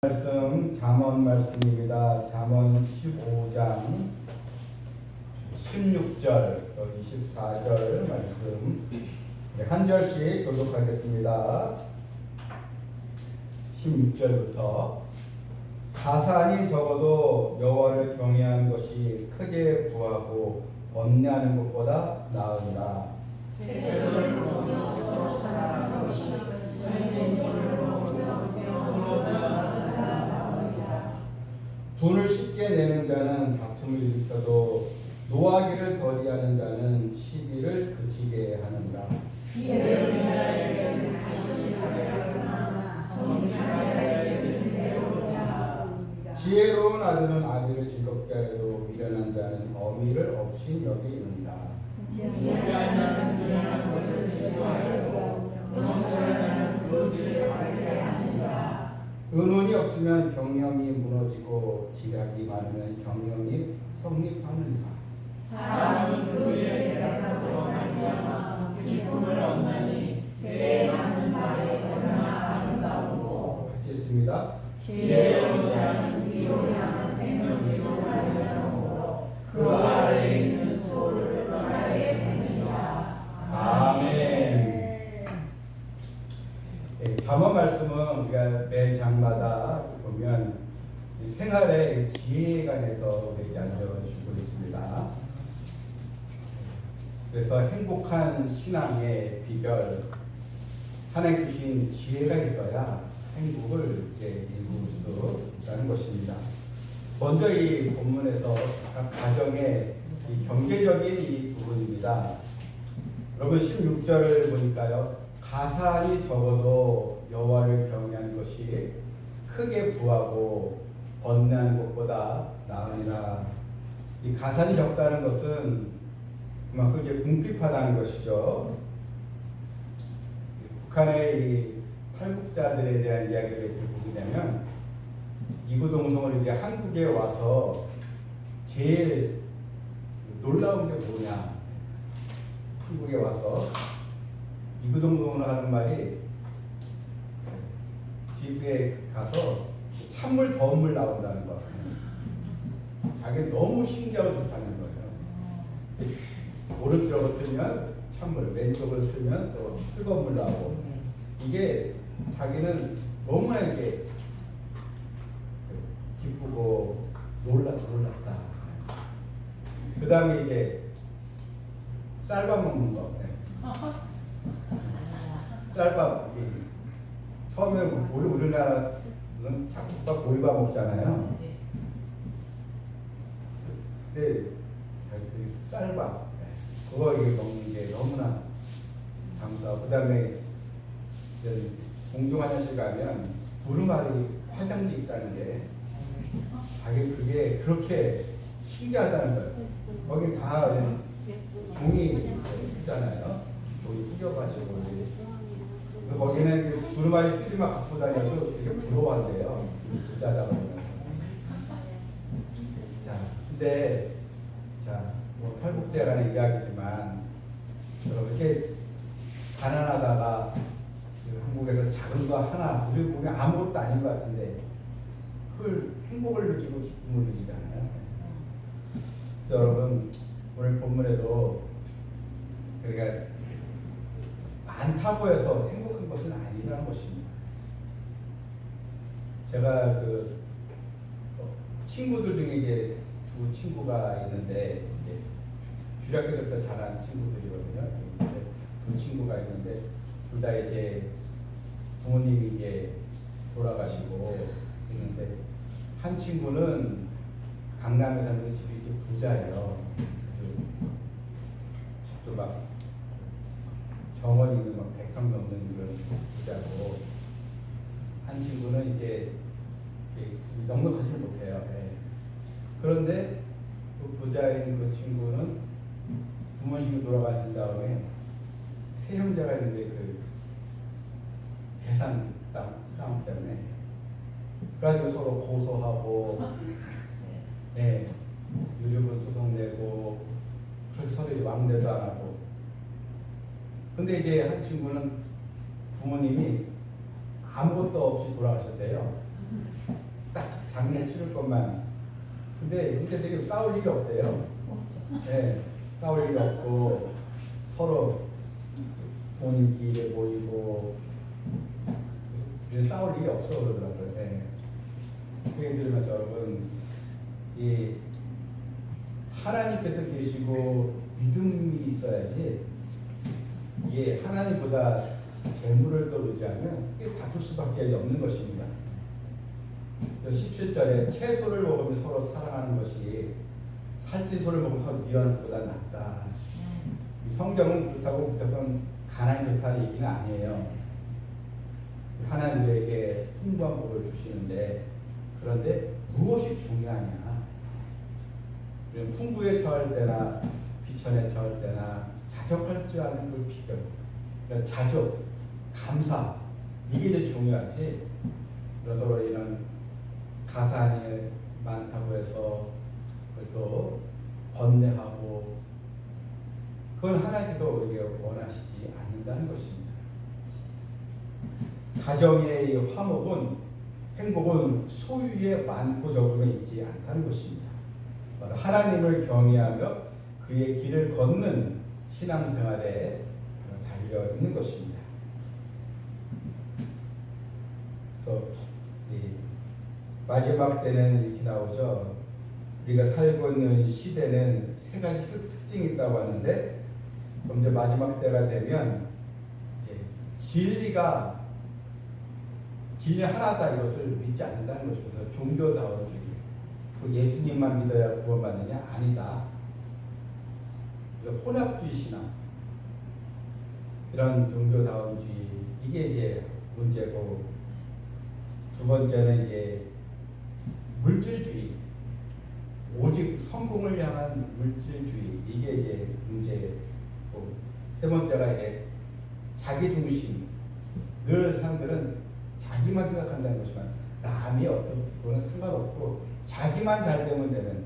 말씀 잠언 말씀입니다. 잠언 15장 16절 24절 말씀 한 절씩 교독하겠습니다. 16절부터 가산이 적어도 여호와를 경외하는 것이 크게 부하고 번뇌하는 것보다 나으니라. 돈을 쉽게 내는 자는 다툼을 일으켜도 노하기를 더디하는 자는 시비를 그치게 하는가. 지혜로운 아들은 아비를 즐겁게 하여도 미련한 자는 어미를 없인 여기는다. 은혼이 없으면 경영이 무너지고 지략이 많으면 경영이 성립하는가. 사람이 그 일에 대답으로 말미암아 기쁨을 얻나니 그의 하는 말이 얼마나 아름다우고. 같이 있습니다. 지혜로운 자는 이로 향한 생명길로 말미암으로 그 아래에 있는 수호를 떠나게 되느니라. 아멘. 잠언 말씀은 우리가 매 장마다 보면 생활의 지혜에 관해서 우리에게 알려주고 있습니다. 그래서 행복한 신앙의 비결, 하나님 주신 지혜가 있어야 행복을 이룰 수 있다는 것입니다. 먼저 이 본문에서 각 가정의 이 경제적인 이 부분입니다. 여러분 16절을 보니까요. 가산이 적어도 여호와를 경외하는 것이 크게 부하고 번뇌하는 것보다 나으니라. 이 가산이 적다는 것은 그만큼 이제 궁핍하다는 것이죠. 북한의 이 탈북자들에 대한 이야기를 보게 되면 이구동성을 이제 한국에 와서 제일 놀라운 게 뭐냐? 한국에 와서 이구동성으로 하는 말이 집에 가서 찬물 더운 물 나온다는 거. 자기 너무 신기하고 좋다는 거예요. 오른쪽으로 틀면 찬물, 왼쪽으로 틀면 또 뜨거운 물 나오고. 이게 자기는 너무나 이게 기쁘고 놀랐다. 그 다음에 이제 쌀밥 먹는 거. 쌀밥. 처음에 우리나라는 잡곡밥, 보리밥 먹잖아요. 근데 그 쌀밥 그거 먹는 게 너무나 감사하고, 그 다음에 공중화장실 가면 두루마리 화장지 있다는 게 자기 그게 그렇게 신기하다는 거예요. 거기 다 종이 쓰잖아요. 종이 뜯겨가지고 거기는 두루마리 뜯기만 갖고 다녀도 되게 부러워한대요. 부자다 보면. 자, 근데 뭐 탈북자라는 이야기지만 여러분 이렇게 가난하다가 한국에서 작은 거 하나 우리 보면 아무것도 아닌 것 같은데 그걸 행복을 느끼고 기쁨을 느끼잖아요. 여러분 오늘 본문에도 그러니까 많다고 해서 행복한 것은 아니라는 것입니다. 제가 그 친구들 중에 이제 두 친구가 있는데 이제 주일학교 때부터 자란 친구들이거든요. 두 친구가 있는데 둘 다 이제 부모님이 이제 돌아가시고 있는데 한 친구는 강남에 사는 집이 이제 부자예요. 집도 막 정원 있는 막 100평 넘는 그런 부자고, 한 친구는 이제 넉넉하지 못해요. 그런데 그 부자인 그 친구는 부모님이 돌아가신 다음에 세 형제가 있는데 그 재산 싸움 때문에 그래가지고 서로 고소하고 유류분 소송 내고 그래서 서로 왕래도 안 하고. 근데 이제 한 친구는 부모님이 아무것도 없이 돌아가셨대요. 딱 장례 치를 것만. 근데 형제들이 싸울 일이 없대요. 네, 싸울 일이 없고 서로 부모님끼리 모이고 싸울 일이 없어 그러더라고요. 네. 그 얘기 들으면서 여러분, 이 하나님께서 계시고 믿음이 있어야지 이게 하나님보다 재물을 더 의지하면 이게 다툴 수밖에 없는 것입니다. 17절에 채소를 먹으면 서로 사랑하는 것이 살찐소를 먹으면 서로 미워하는 것보다 낫다. 이 성경은 그렇다고 무조건 가난이 좋다는 얘기는 아니에요. 하나님 우리에게 풍부한 복을 주시는데, 그런데 무엇이 중요하냐? 우리는 풍부에 처할 때나 비천에 처할 때나 자족할 줄 아는 걸 비교. 그러니까 자족, 감사, 이게 이제 중요하지. 그래서 우리는 가산이 많다고 해서 그걸 또 번뇌하고, 그건 하나님께서 우리에게 원하시지 않는다는 것입니다. 가정의 화목은, 행복은 소유에 많고 적음에 있지 않다는 것입니다. 바로 하나님을 경외하며 그의 길을 걷는 신앙생활에 달려 있는 것입니다. 그래서 마지막 때는 이렇게 나오죠. 우리가 살고 있는 시대는 세 가지 특징이 있다고 하는데, 그럼 이제 마지막 때가 되면 이제 진리 하나다 이것을 믿지 않는다는 것입니다. 종교다원주의. 그 예수님만 믿어야 구원받느냐? 아니다. 그래서 혼합주의 신앙, 이런 종교다원주의, 이게 이제 문제고, 두 번째는 이제 물질주의, 오직 성공을 향한 물질주의, 이게 이제 문제고, 세 번째가 이제 자기중심. 늘 사람들은 자기만 생각한다는 것이지만 남이 어떤 거는 상관없고 자기만 잘 되면 되는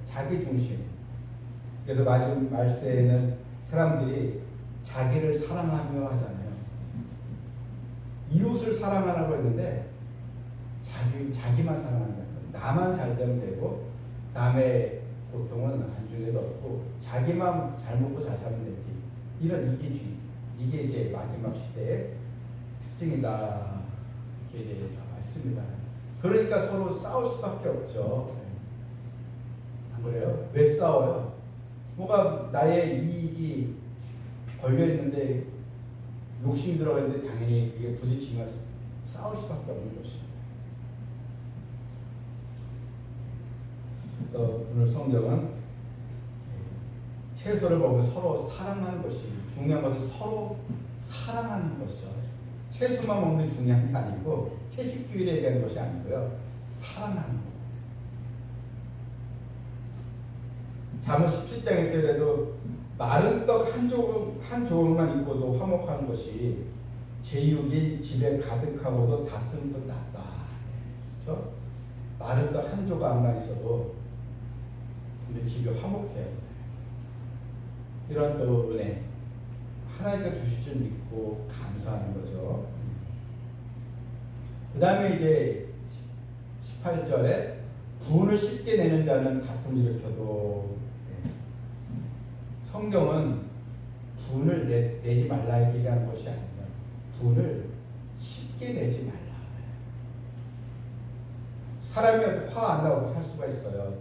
자기중심. 그래서 마지막 말세에는 사람들이 자기를 사랑하며 하잖아요. 이웃을 사랑하라고 했는데 자기만 사랑한다. 나만 잘 되면 되고 남의 고통은 안중에도 없고 자기만 잘 먹고 잘 살면 되지. 이런 이기주의. 이게 이제 마지막 시대의 특징이다. 이렇게 나와 있습니다. 그러니까 서로 싸울 수밖에 없죠. 안 그래요? 왜 싸워요? 뭐가 나의 이익이 걸려있는데 욕심이 들어가는데 당연히 그게 부딪히면 싸울 수밖에 없는 것입니다. 그래서 오늘 성경은 채소를 먹으면 서로 사랑하는 것이 중요한 것은 서로 사랑하는 것이죠. 채소만 먹는 게 중요한 게 아니고 채식주의에 대한 것이 아니고요. 사랑하는 것. 잠언 17장일 때라도 마른 떡 한 조각만 있고도 화목하는 것이 제육이 집에 가득하고도 다툼도 낫다. 그래서 마른 떡 한 조각만 있어도 근데 집에 화목해요. 이런 또 은혜, 하나님께 주실 줄 믿고 감사하는 거죠. 그 다음에 이제 18절에 분을 쉽게 내는 자는 다툼을 일으켜도, 성경은 분을 내지 말라 얘기하는 것이 아니에요. 분을 쉽게 내지 말라. 사람이 화 안 나고 살 수가 있어요.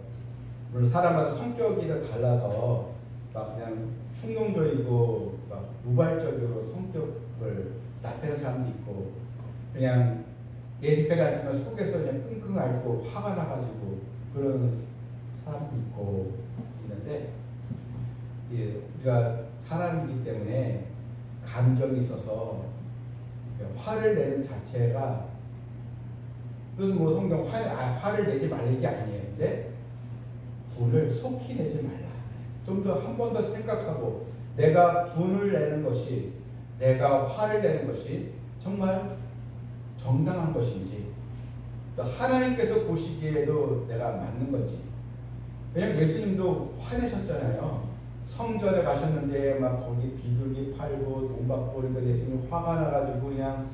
물론 사람마다 성격이 달라서 막 그냥 충동적이고 막 우발적으로 성격을 나타내는 사람도 있고, 그냥 예색하지 않지만 속에서 그냥 끙끙 앓고 화가 나가지고 그런 사람도 있고 있는데, 우리가 사람이기 때문에 감정이 있어서 화를 내는 자체가, 그것은 뭐 성경 화를 내지 말라는 게 아니에요. 근데 분을 속히 내지 말라. 좀 더 한 번 더 생각하고 내가 분을 내는 것이, 내가 화를 내는 것이 정말 정당한 것인지, 또 하나님께서 보시기에도 내가 맞는 건지. 왜냐면 예수님도 화내셨잖아요. 성전에 가셨는데 막 거기 비둘기 팔고 돈 받고 그러니까 예수님 화가 나가지고 그냥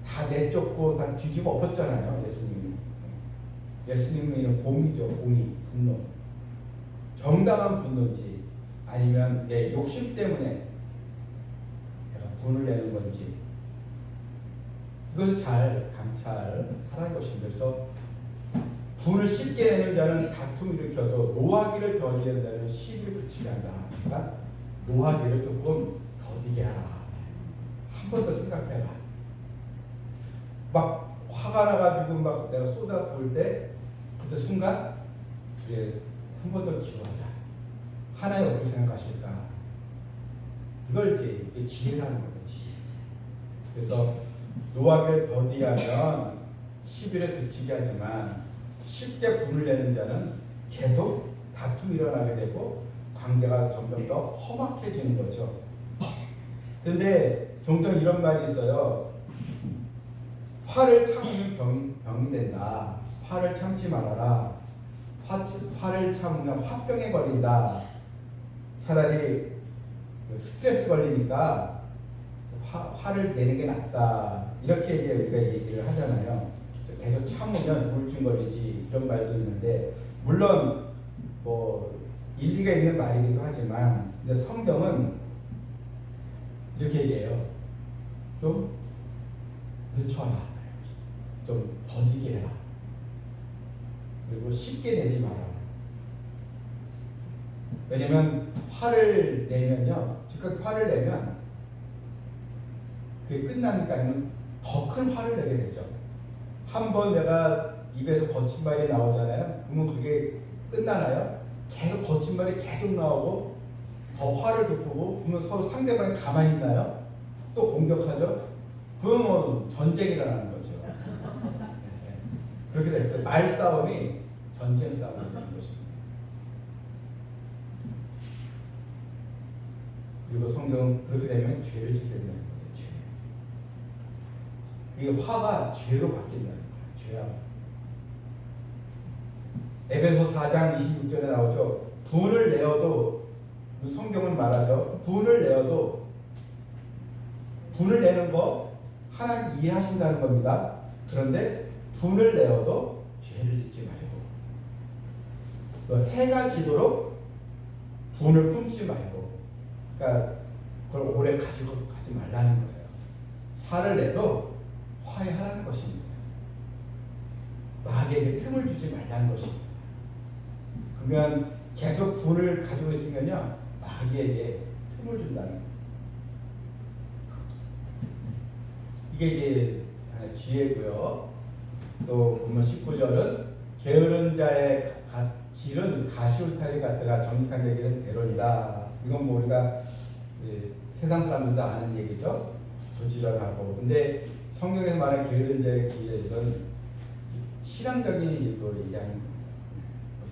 다 내쫓고 다 뒤집어 엎었잖아요. 예수님이. 예수님은 공의죠. 공의, 분노. 정당한 분노지 아니면 내 욕심 때문에 내가 분을 내는 건지 그것을 잘 감찰하는 것입니다. 그래서 분을 쉽게 내는 자는 다툼을 일으켜도 노하기를 더디하는 자는 시비를 그치게 한다. 그러니까 노하기를 조금 더디게 하라. 한 번 더 생각해라. 막 화가 나가지고 막 내가 쏟아 부을 때 그때 순간 한 번 더 기도하자. 하나님 어떻게 생각하실까? 이걸 이제 지혜라는 거지. 그래서 노하기를 더디하면 시비를 그치게 하지만 쉽게 분을 내는 자는 계속 다툼이 일어나게 되고 관계가 점점 더 험악해지는 거죠. 그런데 종종 이런 말이 있어요. 화를 참으면 병이 된다. 화를 참지 말아라. 화를 참으면 화병에 걸린다. 차라리 스트레스 걸리니까 화를 내는 게 낫다. 이렇게 이제 우리가 얘기를 하잖아요. 계속 참으면 우울증 걸리지 이런 말도 있는데 물론 뭐 일리가 있는 말이기도 하지만 근데 성경은 이렇게 얘기해요. 좀 늦춰라. 좀 더디게 해라. 그리고 쉽게 내지 마라. 왜냐면 화를 내면요. 즉각 화를 내면 그게 끝나니까 더 큰 화를 내게 되죠. 한번 내가 입에서 거침말이 나오잖아요. 그러면 그게 끝나나요? 계속 거침말이 계속 나오고 더 화를 돋구고 그러면 서로 상대방이 가만히 있나요? 또 공격하죠. 그건 뭐 전쟁이 일어나는 거죠. 그렇게 됐어요. 말싸움이 전쟁 싸움이 되는 것입니다. 그리고 성경은 그렇게 되면 죄를 짓게 된다는 거예요. 죄. 그게 화가 죄로 바뀐다는 거예요. 죄야. 에베소 4장 26절에 나오죠. 분을 내어도 성경은 말하죠. 분을 내어도 분을 내는 거 하나님 이해하신다는 겁니다. 그런데 분을 내어도 죄를 짓지 말고 또 해가 지도록 분을 품지 말고 그러니까 그걸 오래 가지고 가지 말라는 거예요. 화를 내도 화해하라는 것입니다. 마귀에게 틈을 주지 말라는 것입니다. 그러면 계속 분을 가지고 있으면요 마귀에게 틈을 준다는 거예요. 이게 이제 하나의 지혜고요. 또 보면 19절은 게으른 자의 길은 가시울타리 같으라 정직한 자의 길은 대로니라. 이건 뭐 우리가 세상 사람들도 아는 얘기죠. 부지런하고. 근데 성경에서 말하는 게으른 자의 길은 신앙적인 일로 얘기하는 거예요.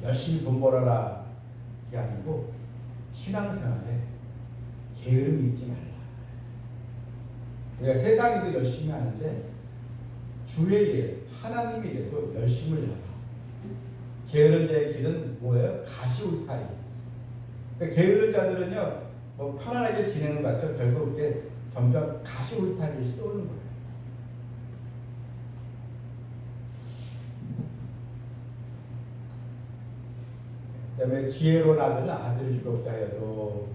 열심히 돈 벌어라 이게 아니고 신앙생활에 게으름이 있지 말라. 우리가 세상에도 열심히 하는데 주의 일, 하나님의 일에도 열심을 내라. 게으른 자의 길은 뭐예요? 가시울타리. 그러니까 게으른 자들은요, 뭐 편안하게 지내는 것 같죠. 결국 그게 점점 가시울타리를 쏘는 거예요. 그 다음에 지혜로운 아들은 아들을 주롭다 해도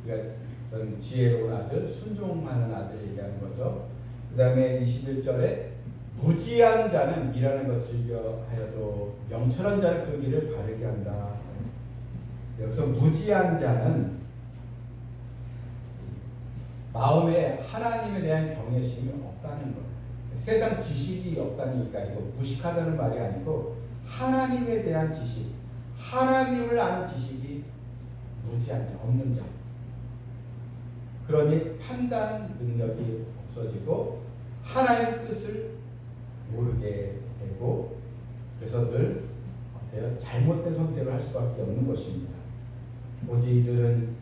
우리가 그런 지혜로운 아들, 순종하는 아들을 얘기하는 거죠. 그 다음에 21절에 무지한 자는 미라는 것을 즐겨하여도 명철한 자는 그 길을 바르게 한다. 여기서 무지한 자는 마음에 하나님에 대한 경외심이 없다는 거예요. 세상 지식이 없다는 얘기가 아니고 무식하다는 말이 아니고 하나님에 대한 지식, 하나님을 아는 지식이 무지한 자, 없는 자. 그러니 판단 능력이 없어지고 하나님의 뜻을 모르게 되고 그래서 늘 어때요? 잘못된 선택을 할 수밖에 없는 것입니다. 오직 이들은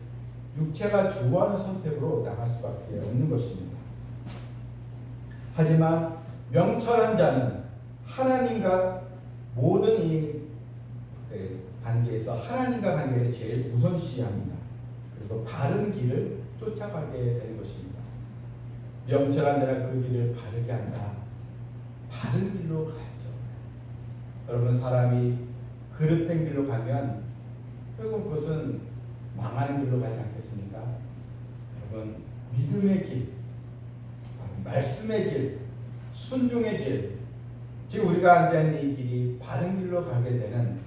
육체가 좋아하는 선택으로 나갈 수밖에 없는 것입니다. 하지만 명철한 자는 하나님과 모든 이 관계에서 하나님과 관계를 제일 우선시합니다. 그리고 바른 길을 쫓아가게 되는 것입니다. 영천한 자는 그 길을 바르게 한다. 바른 길로 가야죠. 여러분, 사람이 그릇된 길로 가면 결국 그것은 망하는 길로 가지 않겠습니까? 여러분, 믿음의 길, 말씀의 길, 순종의 길, 즉 우리가 앉아있는 이 길이 바른 길로 가게 되는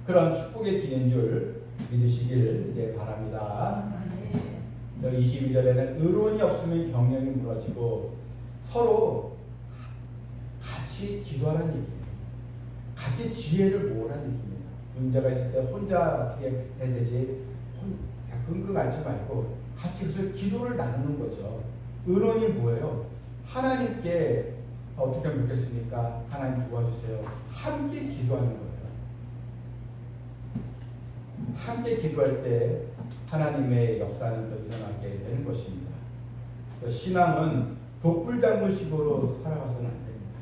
그런 축복의 길인 줄 믿으시길 이제 바랍니다. 22절에는 의론이 없으면 경영이 무너지고 서로 같이 기도하라는 얘기예요. 같이 지혜를 모으라는 얘기입니다. 문제가 있을 때 혼자 어떻게 해야 되지? 끙끙 앓지 말고 같이 그래서 기도를 나누는 거죠. 의론이 뭐예요? 하나님께 어떻게 하면 좋겠습니까? 하나님 도와주세요. 함께 기도하는 거예요. 함께 기도할 때 하나님의 역사는 더 일어나게 되는 것입니다. 신앙은 독불장군식으로 살아가서는 안 됩니다.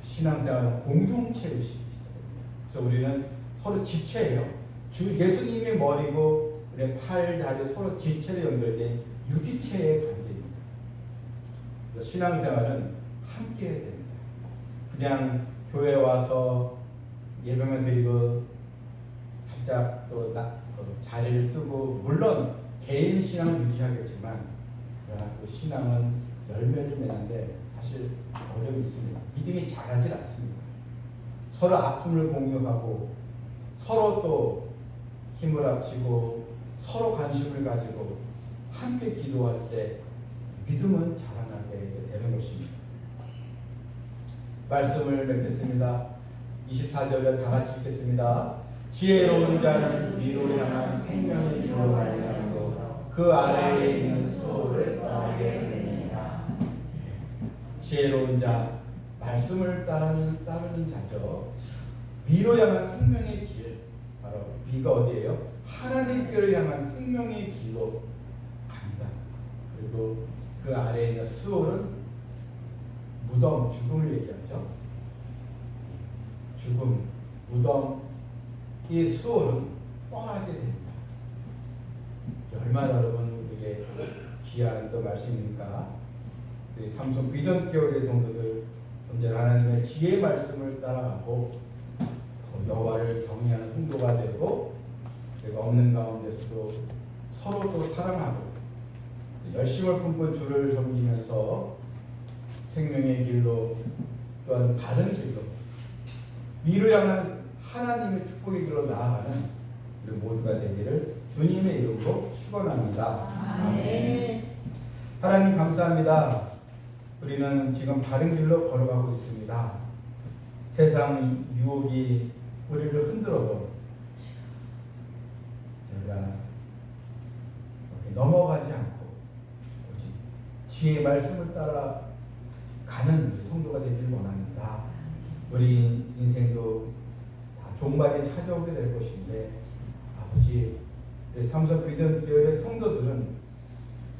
신앙생활은 공동체 의식이 있어야 됩니다. 그래서 우리는 서로 지체예요. 예수님이 머리고 우리의 팔, 다리 서로 지체로 연결된 유기체의 관계입니다. 그래서 신앙생활은 함께 해야 됩니다. 그냥 교회 와서 예배만 드리고 살짝 또 자리를 뜨고, 물론 개인 신앙을 유지하겠지만 그러나 그 신앙은 열매를 맺는데 사실 어려움이 있습니다. 믿음이 자라질 않습니다. 서로 아픔을 공유하고 서로 또 힘을 합치고 서로 관심을 가지고 함께 기도할 때 믿음은 자라나게 되는 것입니다. 말씀을 맺겠습니다. 24절에 다 같이 읽겠습니다. 지혜로운 자는 위로 향한 생명의 길로 말미암고 그 아래에 있는 수호를 떠나게 됩니다. 지혜로운 자, 말씀을 따르는 자죠. 위로 향한 생명의 길, 바로 위가 어디예요? 하나님께로 향한 생명의 길로 갑니다. 그리고 그 아래에 있는 수호는 무덤, 죽음을 얘기하죠. 죽음, 무덤, 이 수호는 떠나게 됩니다. 얼마나 여러분 우리에게 귀한 또 말씀입니까? 우리 삼성 비전교회 성도들 언제나 하나님의 지혜의 말씀을 따라가고 여호와를 경외하는 성도가 되고, 그리고 없는 가운데서도 서로 또 사랑하고 열심을 품고 주를 섬기면서 생명의 길로 또한 바른 길로 위로 향한 하나님의 축복의 길로 나아가는 우리 모두가 되기를 주님의 이름으로 축원합니다. 아멘. 하나님 감사합니다. 우리는 지금 바른 길로 걸어가고 있습니다. 세상 유혹이 우리를 흔들어도 우리가 넘어가지 않고 오직 지혜의 말씀을 따라 가는 성도가 되기를 원합니다. 우리 인생도 다 종말이 찾아오게 될 것인데, 아버지, 삼성 비전교회 성도들은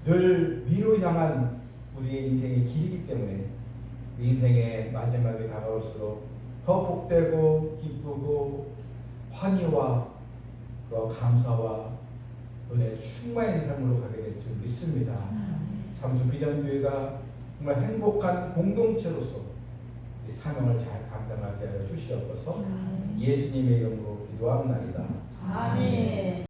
늘 위로 향한 우리의 인생의 길이기 때문에 인생의 마지막에 다가올수록 더 복되고 기쁘고 환희와 감사와 은혜의 충만한 삶으로 가게 될 줄 믿습니다. 삼성 비전교회가 정말 행복한 공동체로서 이 사명을 잘 감당하게 하여 주시옵소서. 예수님의 이름으로 기도합니다. 아멘.